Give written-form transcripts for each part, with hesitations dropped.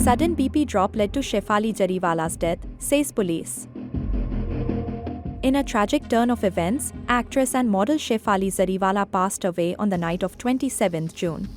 sudden BP drop led to Shefali Jariwala's death, says police. In a tragic turn of events, actress and model Shefali Jariwala passed away on the night of 27 June.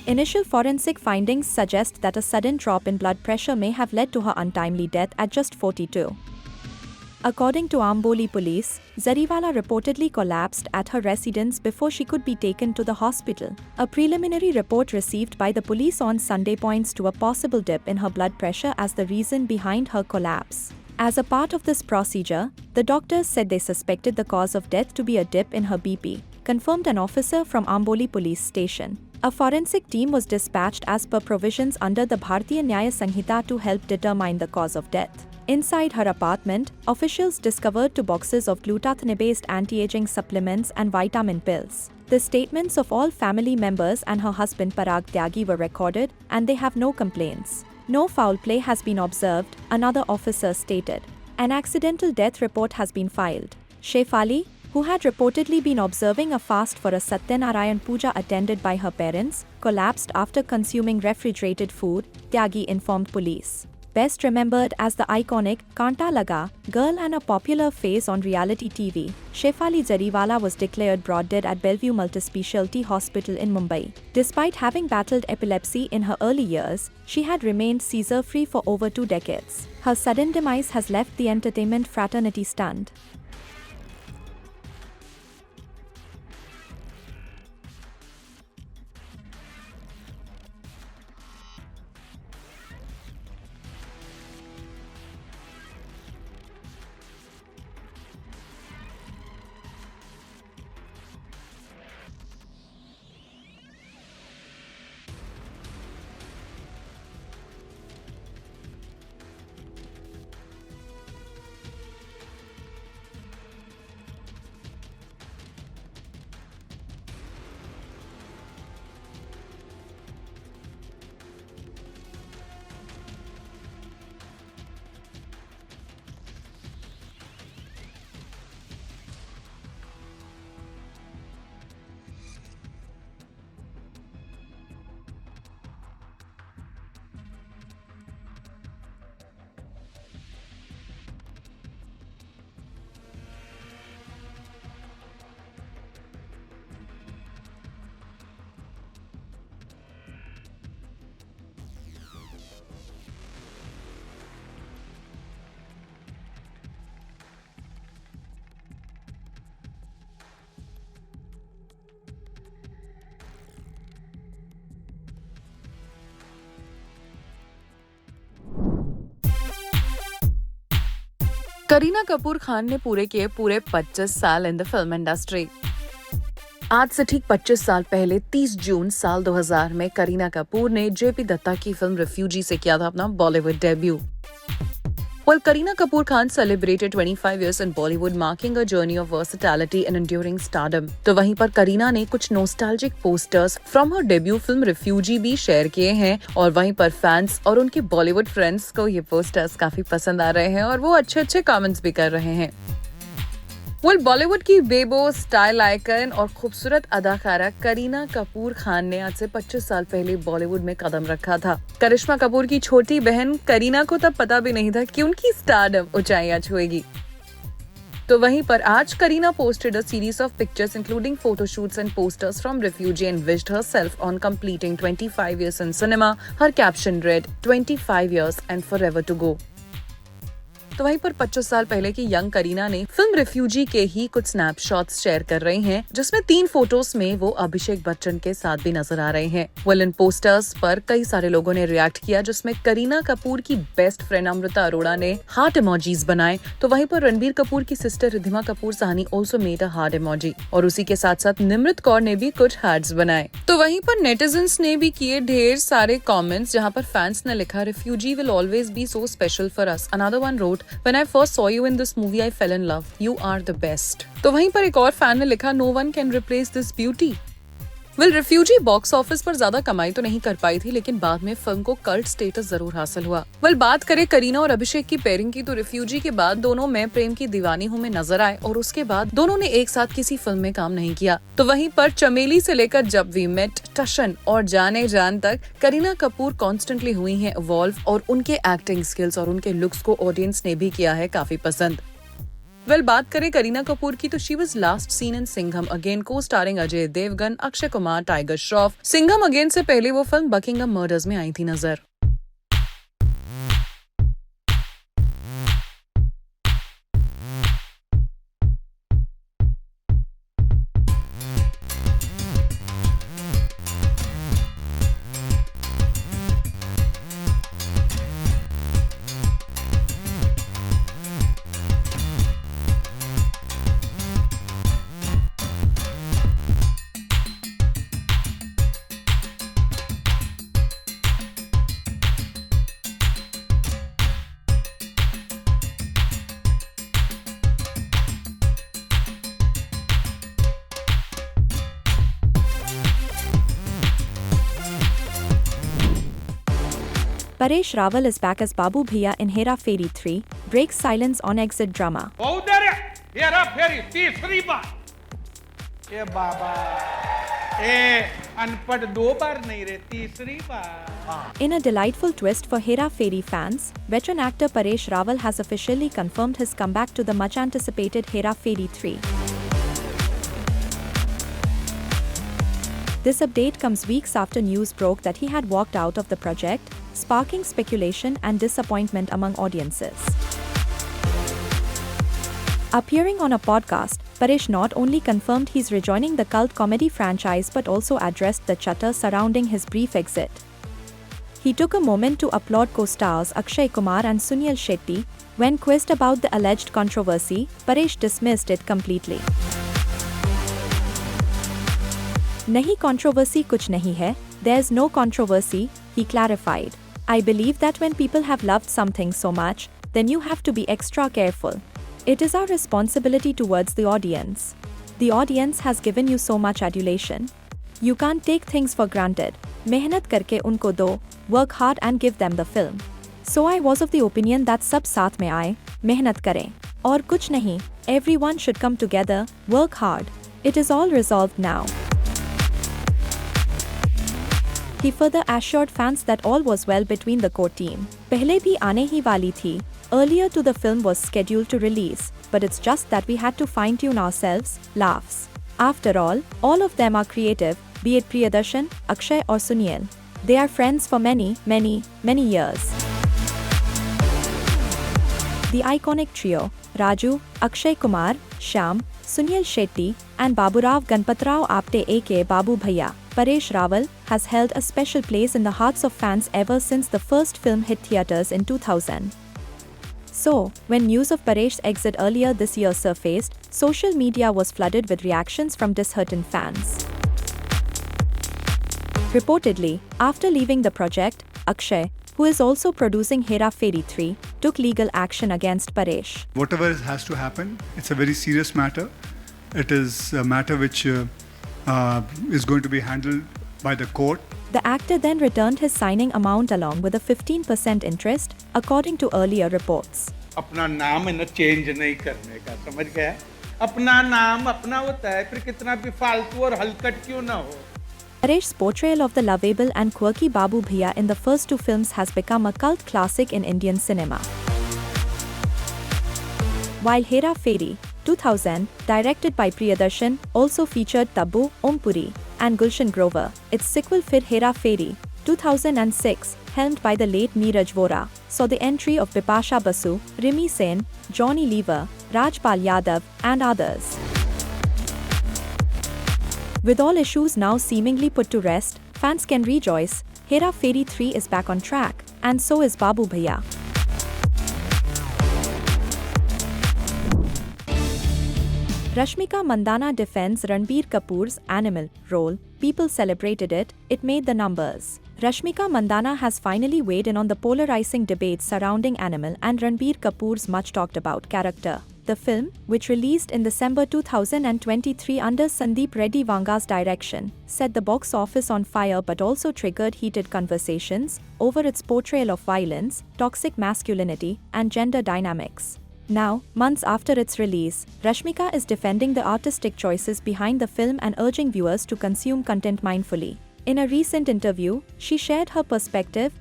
Initial forensic findings suggest that a sudden drop in blood pressure may have led to her untimely death at just 42. According to Amboli police, Jariwala reportedly collapsed at her residence before she could be taken to the hospital. A preliminary report received by the police on Sunday points to a possible dip in her blood pressure as the reason behind her collapse. As a part of this procedure, the doctors said they suspected the cause of death to be a dip in her BP, confirmed an officer from Amboli police station. A forensic team was dispatched as per provisions under the Bharatiya Nyaya Sanhita to help determine the cause of death. Inside her apartment, officials discovered 2 boxes of glutathione-based anti-aging supplements and vitamin pills. The statements of all family members and her husband Parag Tyagi were recorded, and they have no complaints. No foul play has been observed, another officer stated. An accidental death report has been filed. Shefali, who had reportedly been observing a fast for a Satyanarayan Puja attended by her parents, collapsed after consuming refrigerated food, Tyagi informed police. Best remembered as the iconic Kanta Laga girl and a popular face on reality TV, Shefali Jariwala was declared broad dead at Bellevue Multispecialty Hospital in Mumbai. Despite having battled epilepsy in her early years, she had remained seizure-free for over 2 decades. Her sudden demise has left the entertainment fraternity stunned. Kareena Kapoor Khan ने पूरे किए 25 साल in the film industry. आज से ठीक 25 साल पहले 30 जून साल 2000 में करीना कपूर ने जेपी दत्ता की फिल्म रिफ्यूजी से किया था अपना Bollywood debut. Kareena Kapoor Khan celebrated 25 years in Bollywood, marking a journey of versatility and enduring stardom. तो वहीं पर करीना ने कुछ nostalgic posters from her debut film refugee भी शेयर किए हैं और वहीं पर फैंस और उनके बॉलीवुड फ्रेंड्स को ये पोस्टर्स काफी पसंद आ रहे हैं और वो अच्छे कमेंट्स भी कर रहे हैं। बॉलीवुड की बेबो, स्टाइल आइकन और खूबसूरत अदाकारा करीना कपूर खान ने आज से 25 साल पहले बॉलीवुड में कदम रखा था। करिश्मा कपूर की छोटी बहन करीना को तब पता भी नहीं था कि उनकी स्टारडम ऊंचाइयां छुएगी। तो वहीं पर आज Kareena posted a series of pictures including photoshoots and posters from Refugee and wished herself on completing 25 years in cinema. Her caption read, 25 years and forever to go. तो वहीं पर 25 साल पहले की यंग करीना ने फिल्म रिफ्यूजी के ही कुछ स्नैपशॉट्स शेयर कर रहे हैं, जिसमें 3 फोटोज में वो अभिषेक बच्चन के साथ भी नजर आ रहे हैं। इन पोस्टर्स पर कई सारे लोगों ने रिएक्ट किया, जिसमें करीना कपूर की बेस्ट फ्रेंड अमृता अरोड़ा ने हार्ट इमोजीज बनाए, तो वहीं पर रणबीर कपूर की sister Riddhima Kapoor Sahni also made a heart emoji और उसी के साथ साथ निमृत कौर ने भी कुछ हार्ट्स बनाए। तो वहीं पर नेटिजन्स ने भी किए ढेर सारे कॉमेंट्स, जहाँ पर फैंस ने लिखा, refugee will always be so special for us. Another one wrote, When I first saw you in this movie, I fell in love. You are the best. तो वहीं पर एक और फैन ने लिखा, No one can replace this beauty. Refugee box office पर ज्यादा कमाई तो नहीं कर पाई थी, लेकिन बाद में फिल्म को कल्ट स्टेटस जरूर हासिल हुआ। बात करें करीना और अभिषेक की पेयरिंग की, तो रिफ्यूजी के बाद दोनों मैं प्रेम की दीवानी हूँ में नजर आए और उसके बाद दोनों ने एक साथ किसी फिल्म में काम नहीं किया। तो वहीं पर चमेली से लेकर जब वी मेट, टशन और जाने जान तक करीना कपूर कॉन्स्टेंटली हुई है इवॉल्व और उनके एक्टिंग स्किल्स और उनके लुक्स को ऑडियंस ने भी किया है काफी पसंद। बात करें करीना कपूर की, तो she was last seen in Singham again को स्टारिंग अजय देवगन, अक्षय कुमार, टाइगर श्रॉफ। सिंघम अगेन से पहले वो फिल्म बकिंगम मर्डर्स में आई थी नजर। Paresh Rawal is back as Babu Bhaiya in Hera Pheri 3, breaks silence on exit drama. उधर हेरा फेरी तीसरी बार। ए बाबा, ए अनपढ़ 2 बार नहीं रे, तीसरी बार। In a delightful twist for Hera Pheri fans, veteran actor Paresh Rawal has officially confirmed his comeback to the much-anticipated Hera Pheri 3. This update comes weeks after news broke that he had walked out of the project, sparking speculation and disappointment among audiences. Appearing on a podcast, Paresh not only confirmed he's rejoining the cult comedy franchise but also addressed the chatter surrounding his brief exit. He took a moment to applaud co-stars Akshay Kumar and Sunil Shetty. When quizzed about the alleged controversy, Paresh dismissed it completely. Nahi controversy kuch nahi hai, there's no controversy, he clarified. I believe that when people have loved something so much, then you have to be extra careful. It is our responsibility towards the audience. The audience has given you so much adulation. You can't take things for granted. Mehnat karke unko do, work hard and give them the film. So I was of the opinion that sab saath mein aaye, mehnat kare. Aur kuch nahi, everyone should come together, work hard. It is all resolved now. He further assured fans that all was well between the core team. Pehle bhi aane hi wali thi. Earlier to the film was scheduled to release, but it's just that we had to fine-tune ourselves, laughs. After all of them are creative, be it Priyadarshan, Akshay or Sunil. They are friends for many, many, many years. The iconic trio, Raju, Akshay Kumar, Shyam, Sunil Shetty, and Baburao Ganpatrao Apte aka Babu Bhaiya, Paresh Rawal, has held a special place in the hearts of fans ever since the first film hit theatres in 2000. So, when news of Paresh's exit earlier this year surfaced, social media was flooded with reactions from disheartened fans. Reportedly, after leaving the project, Akshay, who is also producing Hera Pheri 3, took legal action against Paresh. Whatever has to happen, it's a very serious matter. It is a matter which is going to be handled by the court. The actor then returned his signing amount along with a 15% interest, according to earlier reports. अपना नाम है ना change नहीं करने का, समझ गया? अपना नाम अपना होता है, फिर कितना भी फालतू और हलकट क्यों ना हो? Paresh's portrayal of the lovable and quirky Babu Bhaiya in the first 2 films has become a cult classic in Indian cinema. While Hera Pheri 2000, directed by Priyadarshan, also featured Tabu, Om Puri, and Gulshan Grover, its sequel Fir Hera Pheri 2006, helmed by the late Neeraj Vora, saw the entry of Bipasha Basu, Rimi Sen, Johnny Lever, Rajpal Yadav, and others. With all issues now seemingly put to rest, fans can rejoice. Hera Pheri 3 is back on track, and so is Babu Bhaiya. Rashmika Mandanna defends Ranbir Kapoor's Animal role. People celebrated it, it made the numbers. Rashmika Mandanna has finally weighed in on the polarizing debates surrounding Animal and Ranbir Kapoor's much talked about character. The film, which released in December 2023 under Sandeep Reddy Vanga's direction, set the box office on fire but also triggered heated conversations over its portrayal of violence, toxic masculinity, and gender dynamics. Now, months after its release, Rashmika is defending the artistic choices behind the film and urging viewers to consume content mindfully. In a recent interview, she shared her perspective,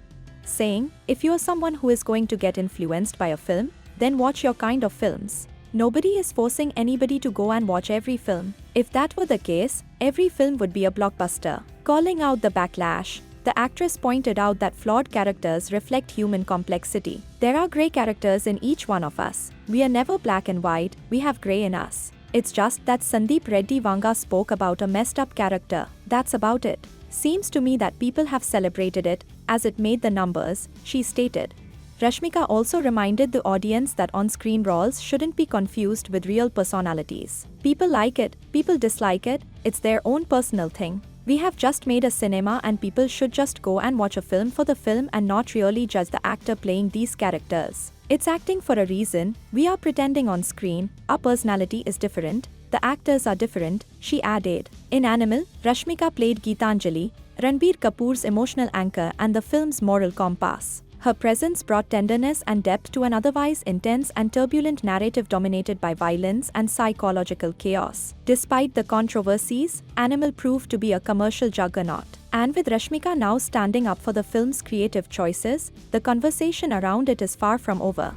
saying, "If you are someone who is going to get influenced by a film, then watch your kind of films. Nobody is forcing anybody to go and watch every film. If that were the case, every film would be a blockbuster." Calling out the backlash, the actress pointed out that flawed characters reflect human complexity. There are grey characters in each one of us. We are never black and white, we have grey in us. It's just that Sandeep Reddy Vanga spoke about a messed up character. That's about it. Seems to me that people have celebrated it, as it made the numbers, she stated. Rashmika also reminded the audience that on-screen roles shouldn't be confused with real personalities. People like it, people dislike it, it's their own personal thing. We have just made a cinema and people should just go and watch a film for the film and not really judge the actor playing these characters. It's acting for a reason, we are pretending on screen, our personality is different, the actors are different, she added. In Animal, Rashmika played Geetanjali, Ranbir Kapoor's emotional anchor and the film's moral compass. Her presence brought tenderness and depth to an otherwise intense and turbulent narrative dominated by violence and psychological chaos. Despite the controversies, Animal proved to be a commercial juggernaut. And with Rashmika now standing up for the film's creative choices, the conversation around it is far from over.